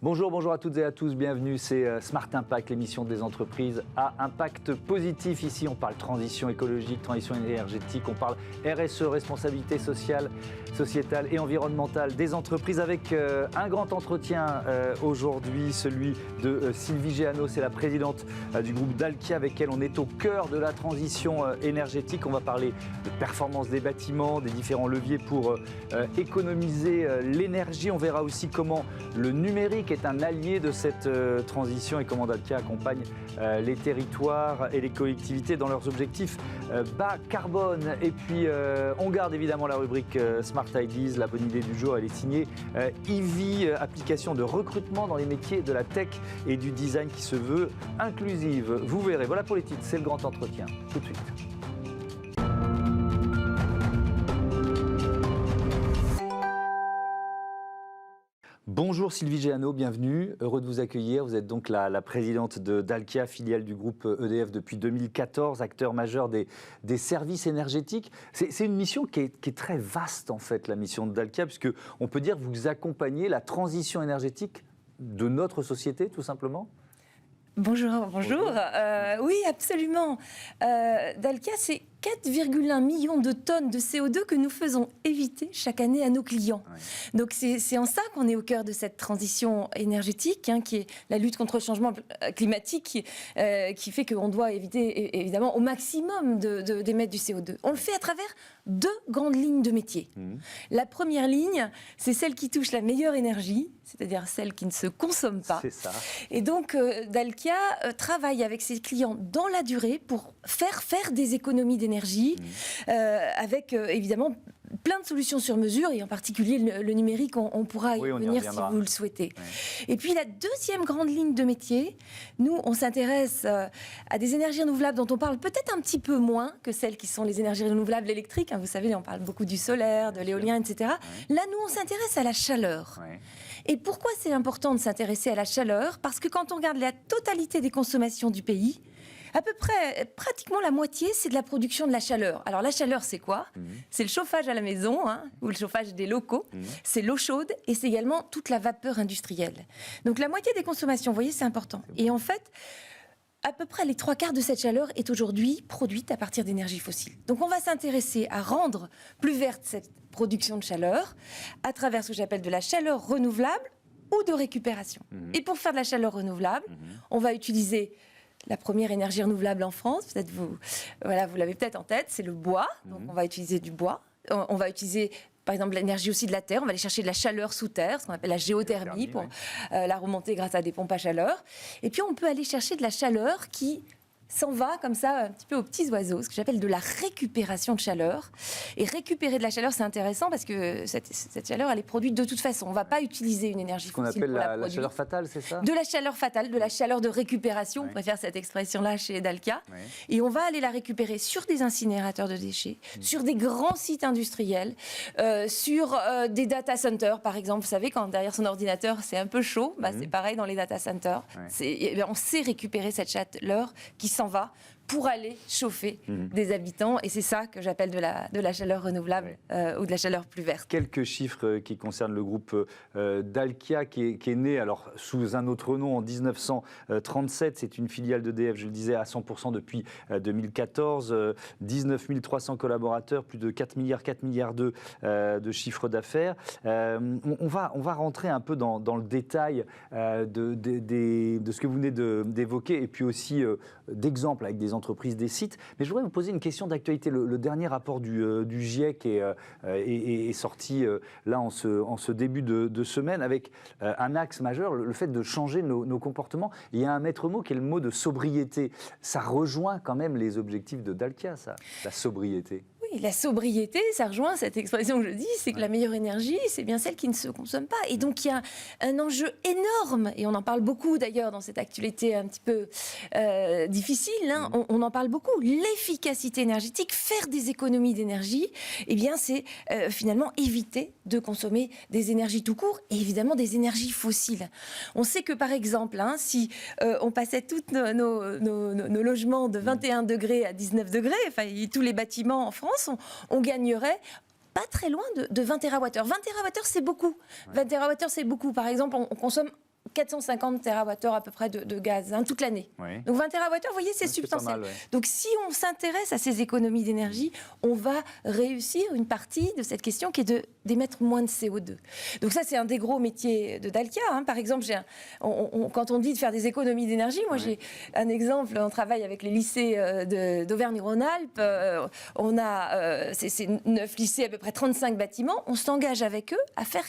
Bonjour à toutes et à tous, bienvenue, c'est Smart Impact, l'émission des entreprises à impact positif. Ici, on parle transition écologique, transition énergétique, on parle RSE, responsabilité sociale, sociétale et environnementale des entreprises avec un grand entretien aujourd'hui, celui de Sylvie Géano, c'est la présidente du groupe Dalkia avec elle on est au cœur de la transition énergétique. On va parler de performance des bâtiments, des différents leviers pour économiser l'énergie. On verra aussi comment le numérique est un allié de cette transition et comment Dalkia accompagne les territoires et les collectivités dans leurs objectifs bas carbone. Et puis on garde évidemment la rubrique Smart Ideas. La bonne idée du jour, elle est signée Ivy, application de recrutement dans les métiers de la tech et du design qui se veut inclusive. Vous verrez, voilà pour les titres, c'est le grand entretien. Tout de suite. Bonjour Sylvie Géano, bienvenue, heureux de vous accueillir. Vous êtes donc la présidente de Dalkia, filiale du groupe EDF depuis 2014, acteur majeur des services énergétiques. C'est une mission qui est très vaste en fait, la mission de Dalkia, puisque on peut dire que vous accompagnez la transition énergétique de notre société tout simplement. Bonjour. Oui, absolument. Dalkia, c'est 4,1 millions de tonnes de CO2 que nous faisons éviter chaque année à nos clients. Ouais. Donc c'est en ça qu'on est au cœur de cette transition énergétique, qui est la lutte contre le changement climatique, qui fait qu'on doit éviter évidemment au maximum d'émettre du CO2. On le fait à travers deux grandes lignes de métier. La première ligne, c'est celle qui touche la meilleure énergie, c'est-à-dire celle qui ne se consomme pas. C'est ça. Et donc Dalkia travaille avec ses clients dans la durée pour faire des économies d'énergie, avec évidemment plein de solutions sur mesure, et en particulier le numérique, on pourra y venir si vous le souhaitez. Ouais. Et puis la deuxième grande ligne de métier, nous on s'intéresse à des énergies renouvelables dont on parle peut-être un petit peu moins que celles qui sont les énergies renouvelables électriques. Vous savez, on parle beaucoup du solaire, de l'éolien, etc. Ouais. Là, nous on s'intéresse à la chaleur. Ouais. Et pourquoi c'est important de s'intéresser à la chaleur? Parce que quand on regarde la totalité des consommations du pays, à peu près, pratiquement la moitié, c'est de la production de la chaleur. Alors la chaleur, c'est quoi? C'est le chauffage à la maison, ou le chauffage des locaux. C'est l'eau chaude et c'est également toute la vapeur industrielle. Donc la moitié des consommations, vous voyez, c'est important. Et en fait, à peu près les 3/4 de cette chaleur est aujourd'hui produite à partir d'énergies fossiles. Donc on va s'intéresser à rendre plus verte cette production de chaleur à travers ce que j'appelle de la chaleur renouvelable ou de récupération. Et pour faire de la chaleur renouvelable, on va utiliser la première énergie renouvelable en France, peut-être vous l'avez peut-être en tête, c'est le bois. Donc on va utiliser du bois. On va utiliser par exemple l'énergie aussi de la terre. On va aller chercher de la chaleur sous terre, ce qu'on appelle la géothermie, pour la remonter grâce à des pompes à chaleur. Et puis on peut aller chercher de la chaleur qui s'en va comme ça un petit peu aux petits oiseaux, ce que j'appelle de la récupération de chaleur. Et récupérer de la chaleur, c'est intéressant parce que cette chaleur, elle est produite de toute façon. On ne va pas utiliser une énergie fossile. Ce qu'on appelle la chaleur fatale, c'est ça? De la chaleur fatale, de la chaleur de récupération, on préfère cette expression-là chez Dalkia. Et on va aller la récupérer sur des incinérateurs de déchets, sur des grands sites industriels, sur des data centers, par exemple. Vous savez, quand derrière son ordinateur, c'est un peu chaud, c'est pareil dans les data centers. On sait récupérer cette chaleur qui s'en va pour aller chauffer des habitants. Et c'est ça que j'appelle de la chaleur renouvelable ou de la chaleur plus verte. Quelques chiffres qui concernent le groupe Dalkia qui est né alors, sous un autre nom en 1937. C'est une filiale d'EDF, je le disais, à 100% depuis 2014. 19 300 collaborateurs, plus de 4 milliards de chiffre d'affaires. On va rentrer un peu dans le détail de ce que vous venez d'évoquer et puis aussi d'exemples avec des entreprises, des sites. Mais je voudrais vous poser une question d'actualité. Le dernier rapport du GIEC est sorti là en ce début de semaine avec un axe majeur, le fait de changer nos comportements. Il y a un maître mot qui est le mot de sobriété. Ça rejoint quand même les objectifs de Dalkia, ça, la sobriété. Oui, la sobriété, ça rejoint cette expression que je dis, c'est que la meilleure énergie, c'est bien celle qui ne se consomme pas. Et donc, il y a un enjeu énorme, et on en parle beaucoup d'ailleurs dans cette actualité un petit peu difficile, on en parle beaucoup, l'efficacité énergétique, faire des économies d'énergie, eh bien, c'est finalement éviter de consommer des énergies tout court, et évidemment des énergies fossiles. On sait que, par exemple, si on passait tous nos logements de 21 degrés à 19 degrés, enfin, tous les bâtiments en France, on gagnerait pas très loin de 20 TWh. 20 TWh, c'est beaucoup. 20 TWh, c'est beaucoup. Par exemple, on consomme 450 TWh à peu près de gaz toute l'année. Oui. Donc 20 TWh, vous voyez, c'est substantiel. Pas mal, ouais. Donc si on s'intéresse à ces économies d'énergie, on va réussir une partie de cette question qui est d'émettre moins de CO2. Donc ça, c'est un des gros métiers de Dalkia. Par exemple, quand on dit de faire des économies d'énergie, moi j'ai un exemple, on travaille avec les lycées d'Auvergne-Rhône-Alpes, on a ces 9 lycées, à peu près 35 bâtiments, on s'engage avec eux à faire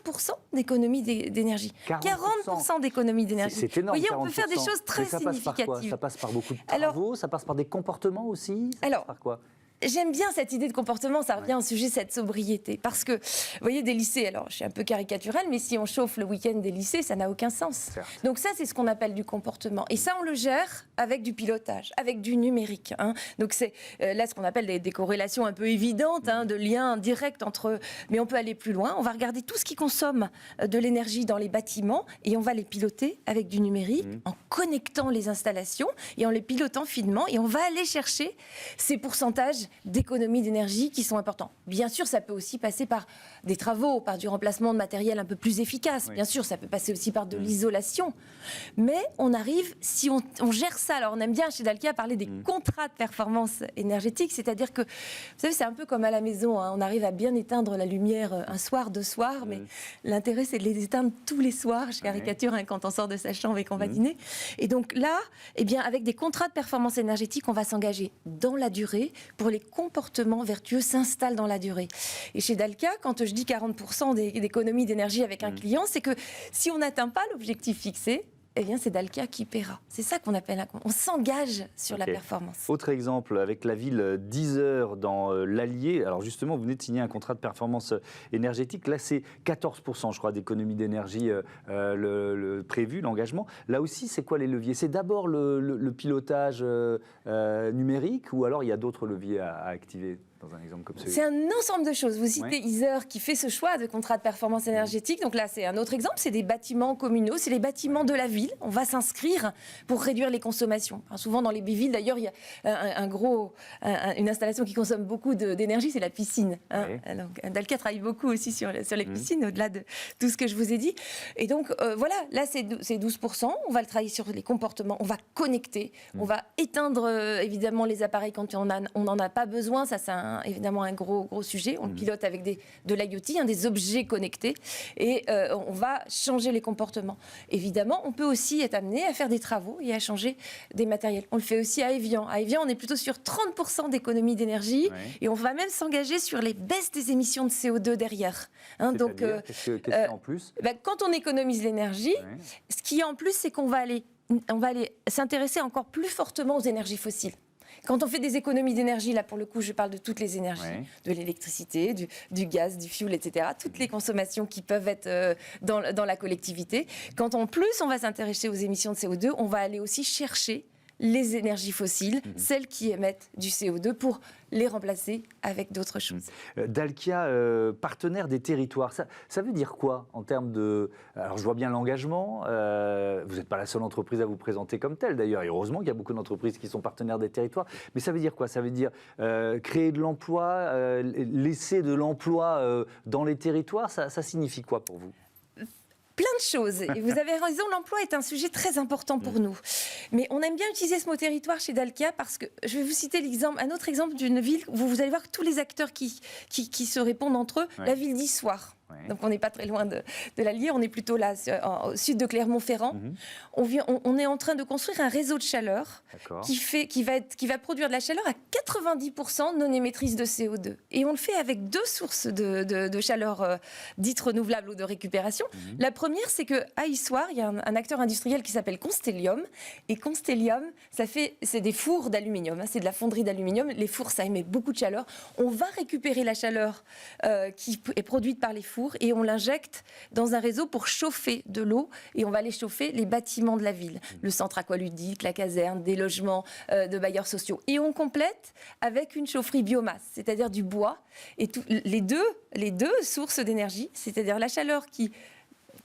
40% d'économie d'énergie. 40% d'économie d'énergie. C'est énorme. Vous voyez, 40%. on peut faire des choses très ça passe par quoi? significatives. Ça passe par beaucoup de travaux, ça passe par des comportements aussi. Ça passe par quoi? J'aime bien cette idée de comportement, ça revient au sujet de cette sobriété. Parce que, vous voyez, des lycées, alors je suis un peu caricaturale, mais si on chauffe le week-end des lycées, ça n'a aucun sens. Certes. Donc ça, c'est ce qu'on appelle du comportement. Et ça, on le gère avec du pilotage, avec du numérique. Donc c'est là ce qu'on appelle des corrélations un peu évidentes, de liens directs entre... Mais on peut aller plus loin. On va regarder tout ce qui consomme de l'énergie dans les bâtiments et on va les piloter avec du numérique, en connectant les installations et en les pilotant finement. Et on va aller chercher ces pourcentages d'économies d'énergie qui sont importants. Bien sûr, ça peut aussi passer par des travaux, par du remplacement de matériel un peu plus efficace. Bien sûr, ça peut passer aussi par de l'isolation. Mais on arrive, si on gère ça, alors on aime bien chez Dalkia parler des contrats de performance énergétique, c'est-à-dire que, vous savez, c'est un peu comme à la maison, on arrive à bien éteindre la lumière un soir, 2 soirs, mais l'intérêt c'est de les éteindre tous les soirs, je caricature quand on sort de sa chambre et qu'on va dîner. Et donc là, avec des contrats de performance énergétique, on va s'engager dans la durée pour les comportements vertueux s'installent dans la durée. Et chez Dalkia, quand je dis 40% d'économie d'énergie avec un client, c'est que si on n'atteint pas l'objectif fixé, eh bien, c'est Dalkia qui paiera. C'est ça qu'on appelle on s'engage sur la performance. Autre exemple, avec la ville d'Yzeure dans l'Allier. Alors justement, vous venez de signer un contrat de performance énergétique. Là, c'est 14%, je crois, d'économie d'énergie le prévu, l'engagement. Là aussi, c'est quoi les leviers? C'est d'abord le pilotage numérique ou alors il y a d'autres leviers à activer? Dans un exemple comme celui-là. C'est un ensemble de choses. Vous citez Yzeure qui fait ce choix de contrat de performance énergétique. Donc là, c'est un autre exemple. C'est des bâtiments communaux, c'est les bâtiments de la ville. On va s'inscrire pour réduire les consommations. Enfin, souvent dans les villes, d'ailleurs, il y a une installation qui consomme beaucoup d'énergie, c'est la piscine. Donc, Dalkia travaille beaucoup aussi sur les piscines, au-delà de tout ce que je vous ai dit. Et donc, voilà, là, c'est 12%. On va le travailler sur les comportements. On va connecter. On va éteindre, évidemment, les appareils quand on n'en a pas besoin. Ça, c'est évidemment un gros sujet. On le pilote avec de l'IoT, des objets connectés, et on va changer les comportements. Évidemment, on peut aussi être amené à faire des travaux et à changer des matériels. On le fait aussi à Évian. À Évian, on est plutôt sur 30% d'économie et on va même s'engager sur les baisses des émissions de CO2 derrière. Donc, qu'est-ce qu'il y a en plus? Quand on économise l'énergie, ce qui est en plus, c'est qu'on va aller s'intéresser encore plus fortement aux énergies fossiles. Quand on fait des économies d'énergie, là pour le coup je parle de toutes les énergies, de l'électricité, du gaz, du fioul, etc. Toutes les consommations qui peuvent être dans la collectivité. Quand en plus on va s'intéresser aux émissions de CO2, on va aller aussi chercher les énergies fossiles, celles qui émettent du CO2, pour les remplacer avec d'autres choses. Dalkia, partenaire des territoires, ça veut dire quoi en termes de... Alors je vois bien l'engagement, vous n'êtes pas la seule entreprise à vous présenter comme telle d'ailleurs, et heureusement qu'il y a beaucoup d'entreprises qui sont partenaires des territoires, mais ça veut dire quoi? Ça veut dire créer de l'emploi, laisser de l'emploi dans les territoires, ça signifie quoi pour vous? Plein de choses. Et vous avez raison, l'emploi est un sujet très important pour nous. Mais on aime bien utiliser ce mot territoire chez Dalkia parce que je vais vous citer un autre exemple d'une ville où vous allez voir que tous les acteurs qui se répondent entre eux. La ville d'Issoire. Donc on n'est pas très loin de l'Allier, on est plutôt là, au sud de Clermont-Ferrand. On est en train de construire un réseau de chaleur qui va produire de la chaleur à 90% non émettrice de CO2. Et on le fait avec 2 sources de chaleur dites renouvelables ou de récupération. La première, c'est qu'à Issoire, il y a un acteur industriel qui s'appelle Constellium. Et Constellium, c'est des fours d'aluminium, c'est de la fonderie d'aluminium. Les fours, ça émet beaucoup de chaleur. On va récupérer la chaleur qui est produite par les fours et on l'injecte dans un réseau pour chauffer de l'eau et on va aller chauffer les bâtiments de la ville, le centre aqualudique, la caserne, des logements de bailleurs sociaux. Et on complète avec une chaufferie biomasse, c'est-à-dire du bois. Et les deux sources d'énergie, c'est-à-dire la chaleur qui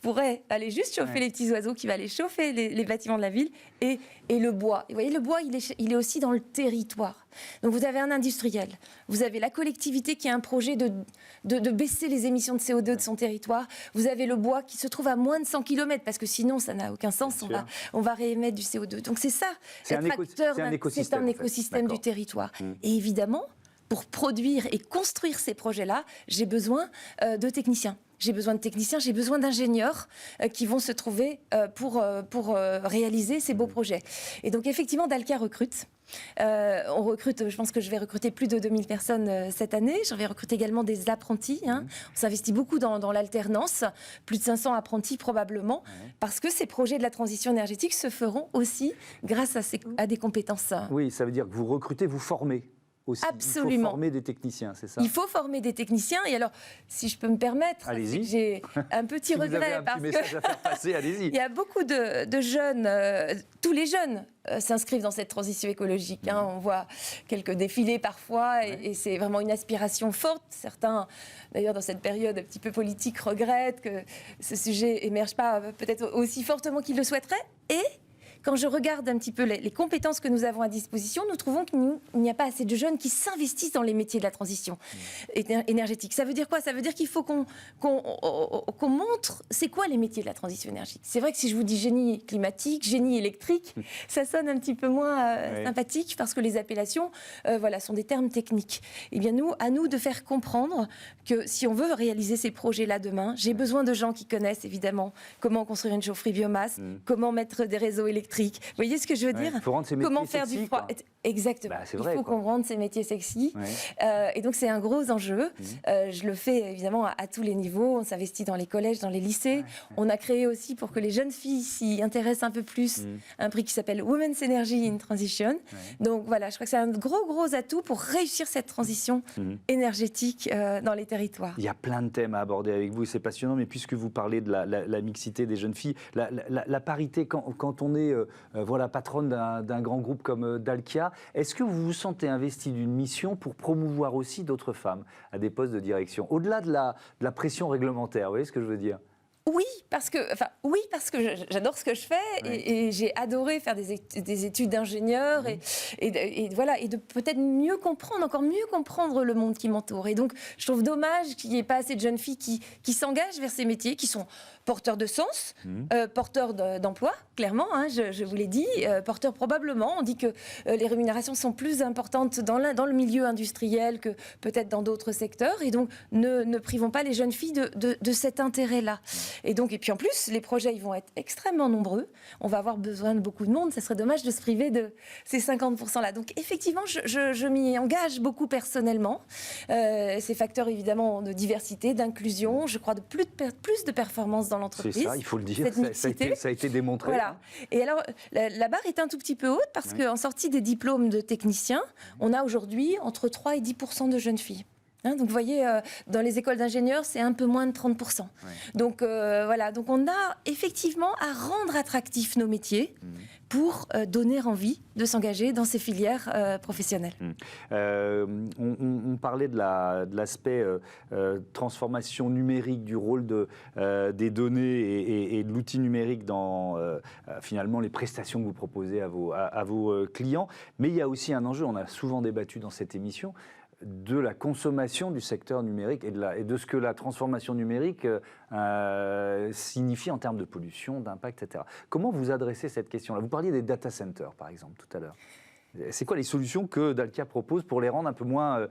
pourrait aller juste chauffer les petits oiseaux, qui va aller chauffer les bâtiments de la ville, et le bois. Et vous voyez, le bois, il est aussi dans le territoire. Donc vous avez un industriel, vous avez la collectivité qui a un projet de baisser les émissions de CO2 de son territoire, vous avez le bois qui se trouve à moins de 100 km, parce que sinon ça n'a aucun sens, on va réémettre du CO2. Donc c'est ça, c'est un écosystème du territoire. Et évidemment, pour produire et construire ces projets-là, j'ai besoin de techniciens. J'ai besoin de techniciens, j'ai besoin d'ingénieurs qui vont se trouver pour réaliser ces beaux projets. Et donc effectivement, Dalkia recrute. On recrute, je pense que je vais recruter plus de 2000 personnes cette année. Je vais recruter également des apprentis. On s'investit beaucoup dans l'alternance, plus de 500 apprentis probablement, parce que ces projets de la transition énergétique se feront aussi grâce à des compétences. Oui, ça veut dire que vous recrutez, vous formez. Aussi. Absolument. Il faut former des techniciens, c'est ça ? Il faut former des techniciens. Et alors, si je peux me permettre, j'ai un petit regret. Vous avez un petit message à faire passer, allez-y. Il y a beaucoup de jeunes, tous les jeunes s'inscrivent dans cette transition écologique. On voit quelques défilés parfois et c'est vraiment une aspiration forte. Certains, d'ailleurs, dans cette période un petit peu politique, regrettent que ce sujet émerge pas peut-être aussi fortement qu'ils le souhaiteraient. Et quand je regarde un petit peu les compétences que nous avons à disposition, nous trouvons qu'il n'y a pas assez de jeunes qui s'investissent dans les métiers de la transition énergétique. Ça veut dire quoi ? Ça veut dire qu'il faut qu'on montre c'est quoi les métiers de la transition énergétique. C'est vrai que si je vous dis génie climatique, génie électrique, ça sonne un petit peu moins sympathique parce que les appellations sont des termes techniques. Eh bien, à nous de faire comprendre que si on veut réaliser ces projets-là demain, j'ai besoin de gens qui connaissent évidemment comment construire une chaufferie biomasse, comment mettre des réseaux électriques. Vous voyez ce que je veux dire ? Il faut rendre ces métiers comment faire sexy, du froid. Exactement. C'est vrai, il faut qu'on rende ces métiers sexy. Et donc, c'est un gros enjeu. Je le fais évidemment à tous les niveaux. On s'investit dans les collèges, dans les lycées. On a créé aussi, pour que les jeunes filles s'y intéressent un peu plus, un prix qui s'appelle Women's Energy in Transition. Donc, voilà, je crois que c'est un gros atout pour réussir cette transition énergétique dans les territoires. Il y a plein de thèmes à aborder avec vous. C'est passionnant. Mais puisque vous parlez de la mixité des jeunes filles, la parité, quand on est patronne d'un grand groupe comme Dalkia, est-ce que vous vous sentez investi d'une mission pour promouvoir aussi d'autres femmes à des postes de direction, au-delà de la pression réglementaire, vous voyez ce que je veux dire ? Oui, parce que j'adore ce que je fais et j'ai adoré faire des études d'ingénieur et de peut-être encore mieux comprendre le monde qui m'entoure. Et donc, je trouve dommage qu'il n'y ait pas assez de jeunes filles qui s'engagent vers ces métiers, qui sont porteurs de sens, porteurs d'emploi, clairement, je vous l'ai dit, porteurs probablement. On dit que les rémunérations sont plus importantes dans le milieu industriel que peut-être dans d'autres secteurs. Et donc, ne privons pas les jeunes filles de cet intérêt-là. Et puis en plus, les projets ils vont être extrêmement nombreux. On va avoir besoin de beaucoup de monde. Ça serait dommage de se priver de ces 50%-là. Donc effectivement, je m'y engage beaucoup personnellement. Ces facteurs évidemment de diversité, d'inclusion, je crois de plus de performance dans l'entreprise. C'est ça, il faut le dire. Ça a été démontré. Voilà. Et alors, la barre est un tout petit peu haute parce qu'en sortie des diplômes de techniciens, on a aujourd'hui entre 3 et 10% de jeunes filles. Donc vous voyez, dans les écoles d'ingénieurs, c'est un peu moins de 30%. Donc donc on a effectivement à rendre attractifs nos métiers pour donner envie de s'engager dans ces filières professionnelles. On parlait de l'aspect transformation numérique, du rôle des données et de l'outil numérique dans finalement les prestations que vous proposez à vos clients. Mais il y a aussi un enjeu, on a souvent débattu dans cette émission, de la consommation du secteur numérique et de ce que la transformation numérique signifie en termes de pollution, d'impact, etc. Comment vous adressez cette question-là ? Vous parliez des data centers, par exemple, tout à l'heure. C'est quoi les solutions que Dalkia propose pour les rendre un peu moins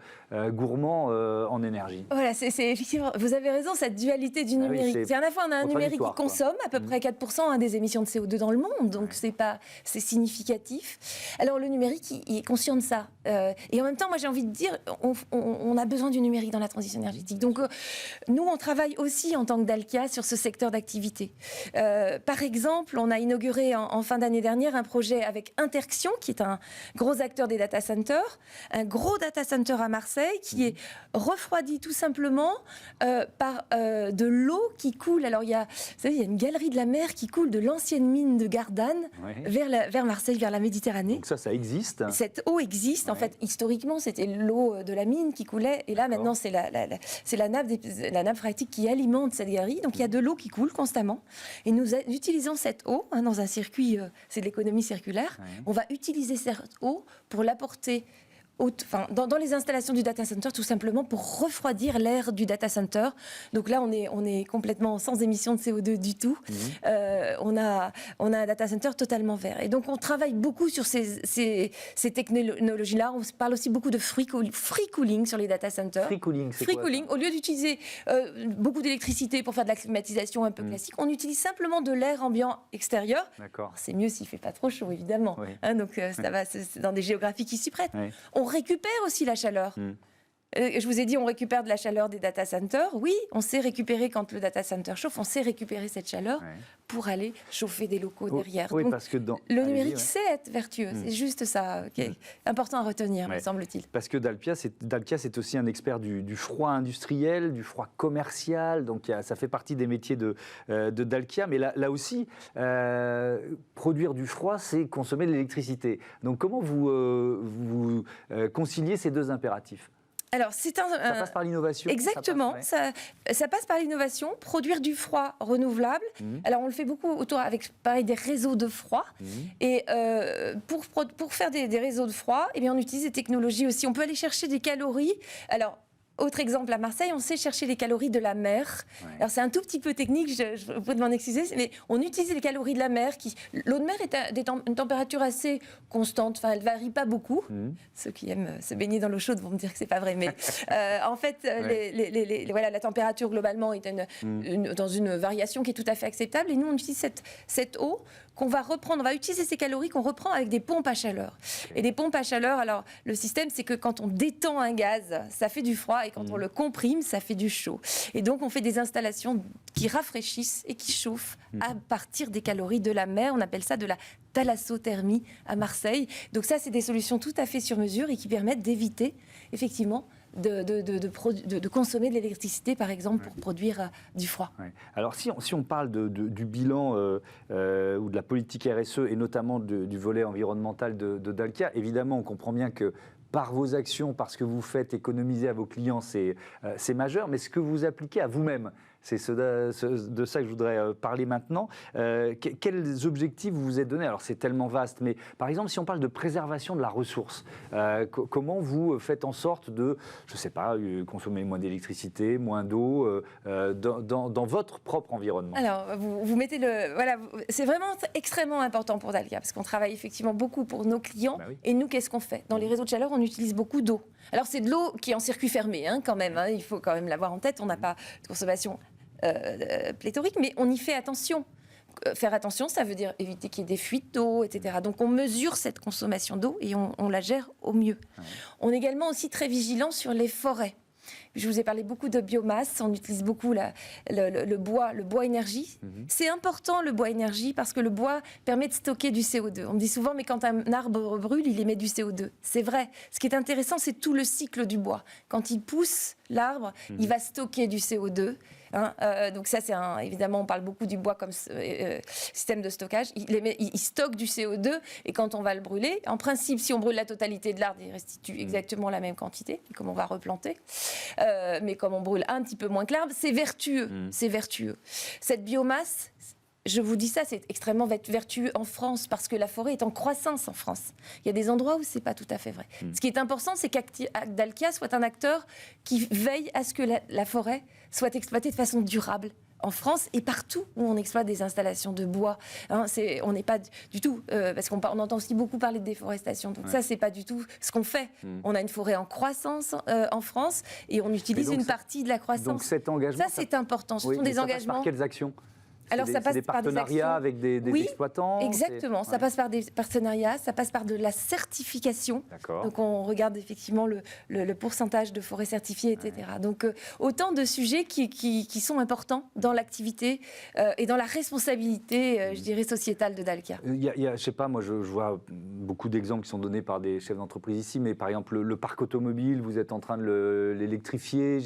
gourmands en énergie ? Voilà, c'est effectivement, vous avez raison, cette dualité du numérique. C'est à la fois on a un numérique qui consomme à peu près 4% des émissions de CO2 dans le monde, donc c'est significatif. Alors le numérique, il est conscient de ça. Et en même temps, moi j'ai envie de dire, on a besoin du numérique dans la transition énergétique. Donc nous, on travaille aussi en tant que Dalkia sur ce secteur d'activité. Par exemple, on a inauguré en fin d'année dernière un projet avec Interxion, qui est gros acteur des data centers, un gros data center à Marseille qui est refroidi tout simplement par de l'eau qui coule. Alors vous savez, il y a une galerie de la mer qui coule de l'ancienne mine de Gardanne vers Marseille, vers la Méditerranée. Donc ça existe. Cette eau existe. En fait, historiquement, c'était l'eau de la mine qui coulait. Et là, maintenant, c'est la nappe phréatique qui alimente cette galerie. Donc il y a de l'eau qui coule constamment. Et nous utilisons cette eau dans un circuit, c'est de l'économie circulaire. On va utiliser cette eau pour l'apporter dans les installations du data center, tout simplement pour refroidir l'air du data center. Donc là, on est complètement sans émission de CO2 du tout. On a un data center totalement vert. Et donc, on travaille beaucoup sur ces technologies-là. On parle aussi beaucoup de free cooling sur les data centers. Free cooling, c'est quoi, cooling, au lieu d'utiliser beaucoup d'électricité pour faire de la climatisation un peu classique, on utilise simplement de l'air ambiant extérieur. D'accord. C'est mieux s'il ne fait pas trop chaud, évidemment. Donc, ça va, c'est dans des géographies qui s'y prêtent. On récupère aussi la chaleur. Je vous ai dit, on récupère de la chaleur des data centers. Oui, on sait récupérer quand le data center chauffe, on sait récupérer cette chaleur pour aller chauffer des locaux derrière. Oui, donc, parce que le numérique sait être vertueux. C'est juste ça qui est important à retenir, me semble-t-il. Parce que Dalkia, c'est aussi un expert du froid industriel, du froid commercial. Donc ça fait partie des métiers de Dalkia. Mais là aussi, produire du froid, c'est consommer de l'électricité. Donc comment vous conciliez ces deux impératifs ? Alors, ça passe par l'innovation. Exactement, ça passe par l'innovation, produire du froid renouvelable. Alors, on le fait beaucoup autour avec, pareil, des réseaux de froid. Et pour faire des réseaux de froid, eh bien, on utilise des technologies aussi. On peut aller chercher des calories. Alors, autre exemple, à Marseille, on sait chercher les calories de la mer. Alors, c'est un tout petit peu technique, je vous demande d'excuser, mais on utilise les calories de la mer. L'eau de mer est à une température assez constante, enfin, elle ne varie pas beaucoup. Ceux qui aiment se baigner dans l'eau chaude vont me dire que ce n'est pas vrai, mais en fait, la température globalement est dans une variation qui est tout à fait acceptable. Et nous, on utilise cette eau qu'on va reprendre, on va utiliser ces calories qu'on reprend avec des pompes à chaleur. Et des pompes à chaleur, alors le système, c'est que quand on détend un gaz, ça fait du froid, et quand on le comprime, ça fait du chaud. Et donc, on fait des installations qui rafraîchissent et qui chauffent à partir des calories de la mer. On appelle ça de la thalassothermie à Marseille. Donc ça, c'est des solutions tout à fait sur mesure et qui permettent d'éviter, effectivement, de consommer de l'électricité, par exemple, pour produire du froid. Alors, si on parle du bilan ou de la politique RSE, et notamment du volet environnemental de Dalkia, évidemment, on comprend bien que par vos actions, parce que vous faites économiser à vos clients, c'est majeur, mais ce que vous appliquez à vous-même, c'est de ça que je voudrais parler maintenant. Quels objectifs vous vous êtes donnés ? Alors c'est tellement vaste, mais par exemple, si on parle de préservation de la ressource, comment vous faites en sorte de, je ne sais pas, consommer moins d'électricité, moins d'eau dans votre propre environnement ? Alors, vous mettez c'est vraiment extrêmement important pour Dalkia, parce qu'on travaille effectivement beaucoup pour nos clients. Et nous, qu'est-ce qu'on fait ? Dans les réseaux de chaleur, on utilise beaucoup d'eau. Alors c'est de l'eau qui est en circuit fermé, quand même. Il faut quand même l'avoir en tête. On n'a pas de consommation pléthorique, mais on y fait attention. Faire attention, ça veut dire éviter qu'il y ait des fuites d'eau, etc. Donc on mesure cette consommation d'eau et on la gère au mieux. On est également aussi très vigilant sur les forêts. Je vous ai parlé beaucoup de biomasse, on utilise beaucoup le bois énergie. C'est important le bois énergie parce que le bois permet de stocker du CO2. On me dit souvent, mais quand un arbre brûle, il émet du CO2. C'est vrai. Ce qui est intéressant, c'est tout le cycle du bois. Quand il pousse l'arbre, il va stocker du CO2. Donc ça, évidemment, on parle beaucoup du bois comme système de stockage. Il stocke du CO2 et quand on va le brûler, en principe, si on brûle la totalité de l'arbre, il restitue exactement la même quantité, comme on va replanter. Mais comme on brûle un petit peu moins que l'arbre, c'est vertueux. C'est vertueux. Cette biomasse, je vous dis ça, c'est extrêmement vertueux en France parce que la forêt est en croissance en France. Il y a des endroits où c'est pas tout à fait vrai. Ce qui est important, c'est qu'Dalkia soit un acteur qui veille à ce que la forêt soit exploitée de façon durable en France et partout où on exploite des installations de bois. On n'est pas du tout, parce qu'on entend aussi beaucoup parler de déforestation. Donc ça, c'est pas du tout ce qu'on fait. On a une forêt en croissance en France et on utilise une partie de la croissance. Donc cet engagement, ça c'est important. Ce sont des engagements. Par quelles actions ? Alors, ça passe des par des partenariats actions. avec des Oui, exploitants. Exactement, ça passe par des partenariats, ça passe par de la certification. Donc on regarde effectivement le pourcentage de forêts certifiées, etc. Ouais. Donc autant de sujets qui sont importants dans l'activité et dans la responsabilité, je dirais, sociétale de Dalkia. Je sais pas, moi je vois beaucoup d'exemples qui sont donnés par des chefs d'entreprise ici, mais par exemple le parc automobile, vous êtes en train de l'électrifier,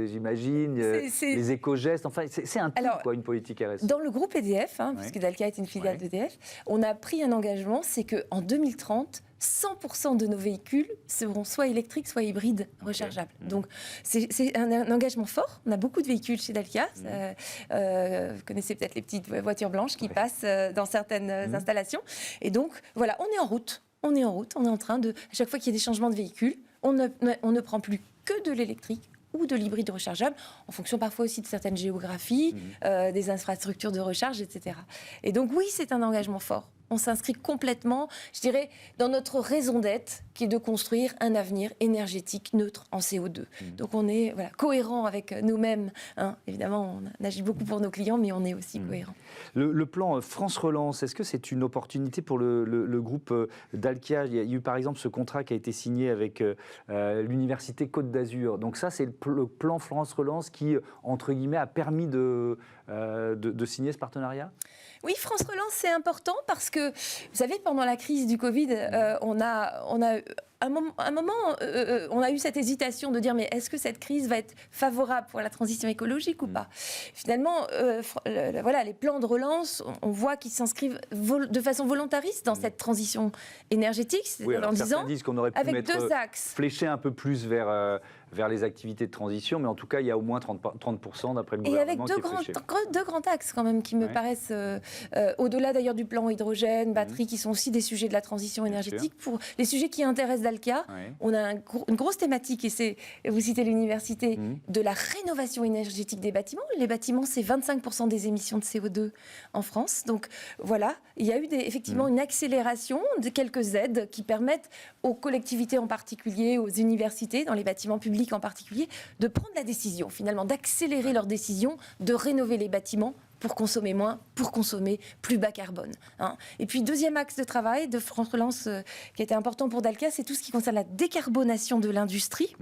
j'imagine, les éco-gestes, enfin c'est un tout, quoi, une politique RSE. Dans le groupe EDF, puisque Dalkia est une filiale d'EDF, on a pris un engagement, c'est qu'en 2030, 100% de nos véhicules seront soit électriques, soit hybrides rechargeables. Donc, c'est un engagement fort. On a beaucoup de véhicules chez Dalkia. Vous connaissez peut-être les petites voitures blanches qui passent dans certaines installations. Et donc, voilà, on est en route. On est en train de... À chaque fois qu'il y a des changements de véhicules, on ne prend plus que de l'électrique ou de l'hybride rechargeable, en fonction parfois aussi de certaines géographies, des infrastructures de recharge, etc. Et donc, oui, c'est un engagement fort. On s'inscrit complètement, je dirais, dans notre raison d'être, qui est de construire un avenir énergétique neutre en CO2. Donc on est cohérent avec nous-mêmes. Évidemment, on agit beaucoup pour nos clients, mais on est aussi cohérent. Le plan France Relance, est-ce que c'est une opportunité pour le groupe Dalkia ? Il y a eu par exemple ce contrat qui a été signé avec l'Université Côte d'Azur. Donc ça, c'est le plan France Relance qui, entre guillemets, a permis de signer ce partenariat ? Oui, France Relance, c'est important parce que, vous savez, pendant la crise du Covid, on a un moment, on a eu cette hésitation de dire mais est-ce que cette crise va être favorable pour la transition écologique ou pas ? Finalement, les plans de relance, on voit qu'ils s'inscrivent de façon volontariste dans cette transition énergétique, en disant disent qu'on aurait pu avec deux axes. Flécher un peu plus vers les activités de transition, mais en tout cas, il y a au moins 30% d'après le gouvernement. Et avec deux grands axes quand même qui me paraissent, au-delà d'ailleurs du plan hydrogène, batterie, qui sont aussi des sujets de la transition énergétique. Pour les sujets qui intéressent Dalkia, on a une grosse thématique, et vous citez l'université, de la rénovation énergétique des bâtiments. Les bâtiments, c'est 25% des émissions de CO2 en France. Donc voilà, il y a eu effectivement une accélération de quelques aides qui permettent aux collectivités en particulier, aux universités, dans les bâtiments publics en particulier, de prendre la décision, finalement, d'accélérer leur décision de rénover les bâtiments pour consommer moins, pour consommer plus bas carbone. Et puis, deuxième axe de travail de France Relance qui était important pour Dalkia, c'est tout ce qui concerne la décarbonation de l'industrie,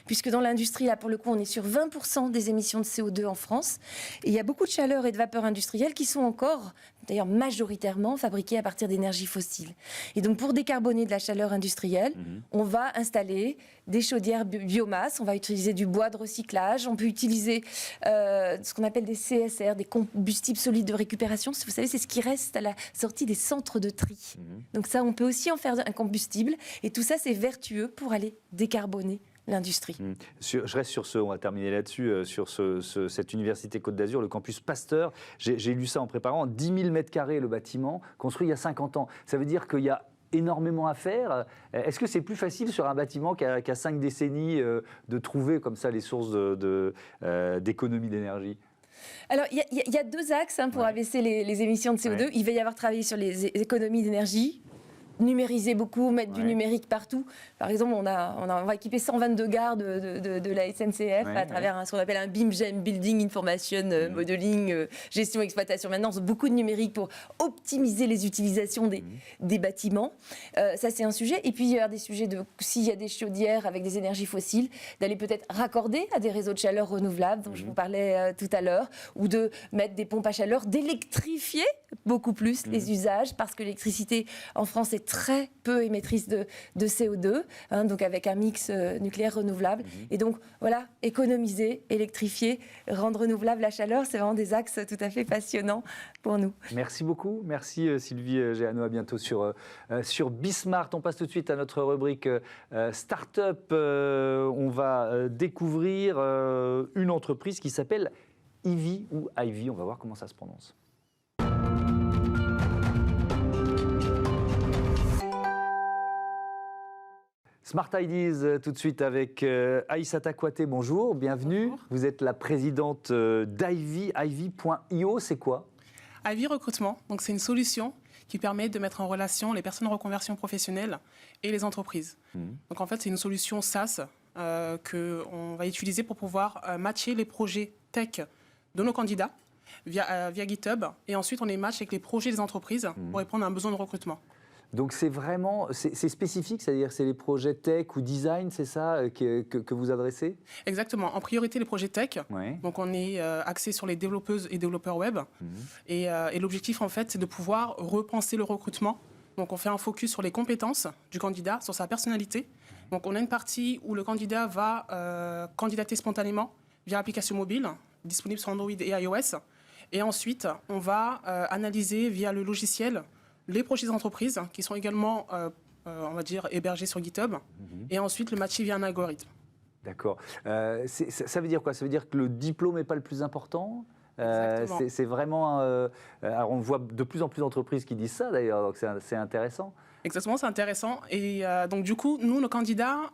puisque dans l'industrie, là, pour le coup, on est sur 20% des émissions de CO2 en France. Et il y a beaucoup de chaleur et de vapeur industrielle qui sont encore, d'ailleurs majoritairement, fabriquées à partir d'énergies fossiles. Et donc, pour décarboner de la chaleur industrielle, on va installer des chaudières biomasse, on va utiliser du bois de recyclage, on peut utiliser ce qu'on appelle des CSR, des combustibles solides de récupération. Vous savez, c'est ce qui reste à la sortie des centres de tri. Donc ça, on peut aussi en faire un combustible. Et tout ça, c'est vertueux pour aller décarboner l'industrie. Je reste sur on va terminer là-dessus, sur cette université Côte d'Azur, le campus Pasteur. J'ai lu ça en préparant, 10 000 mètres carrés le bâtiment, construit il y a 50 ans. Ça veut dire qu'il y a énormément à faire. Est-ce que c'est plus facile sur un bâtiment qui a 5 décennies de trouver comme ça les sources d'économie d'énergie ? Alors, il y a deux axes pour abaisser les émissions de CO2. Il va y avoir travaillé sur les économies d'énergie, numériser beaucoup, mettre du numérique partout. Par exemple, on va équiper 122 gares de la SNCF à travers ce qu'on appelle un BIM-GEM, Building Information Modeling, gestion exploitation maintenance, beaucoup de numérique pour optimiser les utilisations des bâtiments. Ça, c'est un sujet. Et puis, il y a des sujets s'il y a des chaudières avec des énergies fossiles, d'aller peut-être raccorder à des réseaux de chaleur renouvelables, dont je vous parlais tout à l'heure, ou de mettre des pompes à chaleur, d'électrifier beaucoup plus les usages, parce que l'électricité en France est très peu émettrice de CO2, donc avec un mix nucléaire renouvelable. Et donc, voilà, économiser, électrifier, rendre renouvelable la chaleur, c'est vraiment des axes tout à fait passionnants pour nous. Merci beaucoup. Merci Sylvie Géano. À bientôt sur Bismart. On passe tout de suite à notre rubrique Start-up. On va découvrir une entreprise qui s'appelle Ivy ou Ivy. On va voir comment ça se prononce. Smart Ideas, tout de suite avec Aïssata Kouaté. Bonjour, bienvenue. Bonjour. Vous êtes la présidente d'Ivy, Ivy.io, c'est quoi ? Ivy Recrutement, donc c'est une solution qui permet de mettre en relation les personnes en reconversion professionnelle et les entreprises. Donc en fait, c'est une solution SaaS qu'on va utiliser pour pouvoir matcher les projets tech de nos candidats via GitHub. Et ensuite, on les match avec les projets des entreprises pour répondre à un besoin de recrutement. Donc c'est vraiment, c'est spécifique, c'est-à-dire c'est les projets tech ou design, c'est ça que vous adressez? Exactement. En priorité, les projets tech. Ouais. Donc on est axé sur les développeuses et développeurs web. Et l'objectif, en fait, c'est de pouvoir repenser le recrutement. Donc on fait un focus sur les compétences du candidat, sur sa personnalité. Donc on a une partie où le candidat va candidater spontanément via l'application mobile, disponible sur Android et iOS. Et ensuite, on va analyser via le logiciel les projets d'entreprise qui sont également, on va dire, hébergés sur GitHub. Et ensuite, le matcher via un algorithme. D'accord. Ça veut dire quoi? Ça veut dire que le diplôme n'est pas le plus important? C'est vraiment... alors on voit de plus en plus d'entreprises qui disent ça d'ailleurs, donc c'est intéressant. Exactement, c'est intéressant. Et donc du coup, nous, nos candidats,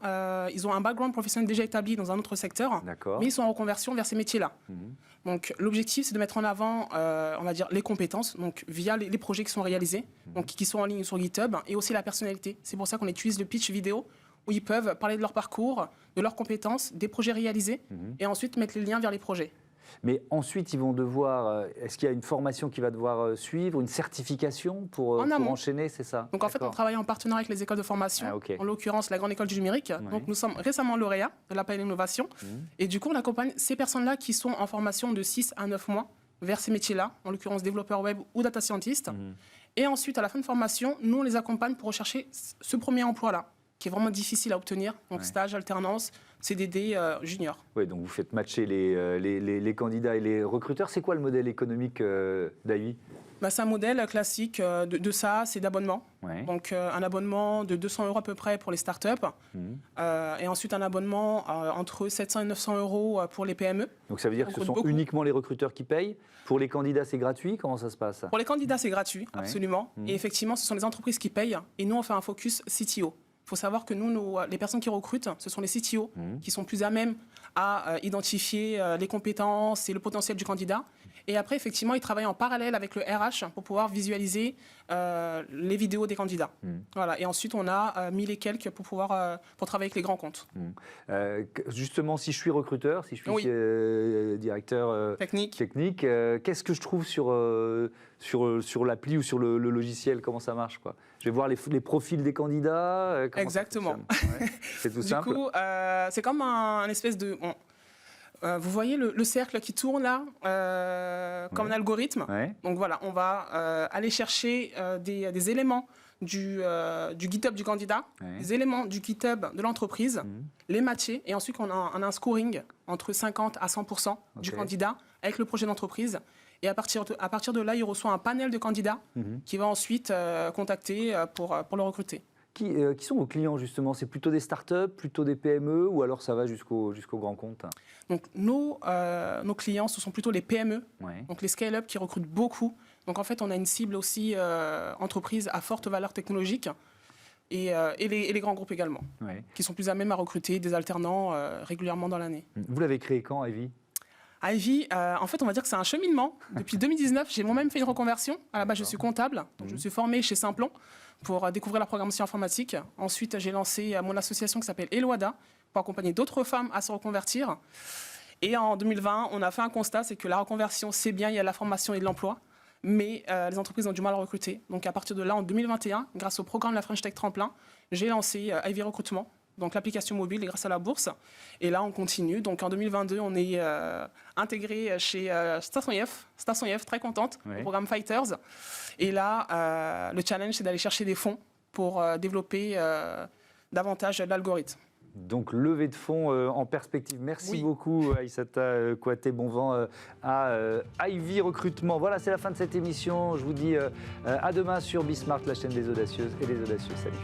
ils ont un background professionnel déjà établi dans un autre secteur, mais ils sont en reconversion vers ces métiers-là. Donc l'objectif, c'est de mettre en avant, on va dire, les compétences, donc via les projets qui sont réalisés, donc qui sont en ligne sur GitHub, et aussi la personnalité. C'est pour ça qu'on utilise le pitch vidéo, où ils peuvent parler de leur parcours, de leurs compétences, des projets réalisés, et ensuite mettre les liens vers les projets. Mais ensuite, ils vont devoir... Est-ce qu'il y a une formation qui va devoir suivre, une certification pour enchaîner, c'est ça? Donc en fait, on travaille en partenariat avec les écoles de formation, en l'occurrence la Grande École du Numérique. Donc nous sommes récemment lauréats de l'appel Innovation. Et du coup, on accompagne ces personnes-là qui sont en formation de 6 à 9 mois vers ces métiers-là, en l'occurrence développeur web ou data scientist. Et ensuite, à la fin de formation, nous, on les accompagne pour rechercher ce premier emploi-là, qui est vraiment difficile à obtenir. Donc stage, alternance, CDD, junior. Oui, donc vous faites matcher les candidats et les recruteurs. C'est quoi le modèle économique d'Ivy? C'est un modèle classique de SaaS et d'abonnement. Donc un abonnement de 200 € à peu près pour les startups. Et ensuite un abonnement entre 700 et 900 € pour les PME. Donc ça veut dire que ce sont uniquement les recruteurs qui payent? Pour les candidats, c'est gratuit? Comment ça se passe? Pour les candidats, c'est gratuit, absolument. Et effectivement, ce sont les entreprises qui payent. Et nous, on fait un focus CTO. Il faut savoir que nous, les personnes qui recrutent, ce sont les CTO qui sont plus à même à identifier les compétences et le potentiel du candidat. Et après, effectivement, ils travaillent en parallèle avec le RH pour pouvoir visualiser les vidéos des candidats. Voilà. Et ensuite, on a 1000 et quelques pour travailler avec les grands comptes. Justement, si je suis recruteur, si je suis directeur technique, qu'est-ce que je trouve sur l'appli ou sur le logiciel? Comment ça marche, quoi? Je vais voir les profils des candidats. Exactement. C'est tout simple. Du coup, c'est comme un espèce de... vous voyez le cercle qui tourne là, comme un algorithme. Donc voilà, on va aller chercher des éléments du GitHub du candidat, des éléments du GitHub de l'entreprise, les matcher, et ensuite on a un scoring entre 50 à 100% du candidat avec le projet d'entreprise. Et à partir de là, il reçoit un panel de candidats qui va ensuite contacter pour le recruter. Qui sont vos clients, justement? C'est plutôt des startups, plutôt des PME, ou alors ça va jusqu'au grand compte? Donc, nos clients, ce sont plutôt les PME, donc les scale-up qui recrutent beaucoup. Donc, en fait, on a une cible aussi entreprise à forte valeur technologique et les grands groupes également, qui sont plus à même à recruter des alternants régulièrement dans l'année. Vous l'avez créé quand, Ivy? Ivy, en fait, on va dire que c'est un cheminement. Depuis 2019, j'ai moi-même fait une reconversion. À la base, je suis comptable. Donc je me suis formé chez Simplon pour découvrir la programmation informatique. Ensuite, j'ai lancé mon association qui s'appelle Eloada pour accompagner d'autres femmes à se reconvertir. Et en 2020, on a fait un constat, c'est que la reconversion, c'est bien, il y a de la formation et de l'emploi. Mais les entreprises ont du mal à recruter. Donc à partir de là, en 2021, grâce au programme de la French Tech Tremplin, j'ai lancé Ivy Recrutement. Donc l'application mobile grâce à la bourse. Et là, on continue. Donc en 2022, on est intégré chez Station IF, très contente, au programme Fighters. Et là, le challenge, c'est d'aller chercher des fonds pour développer davantage l'algorithme. Donc, levée de fonds en perspective. Merci beaucoup, Aïssata Kouaté. Bon vent à Ivy Recrutement. Voilà, c'est la fin de cette émission. Je vous dis à demain sur Bismart, la chaîne des audacieuses et des audacieux. Salut.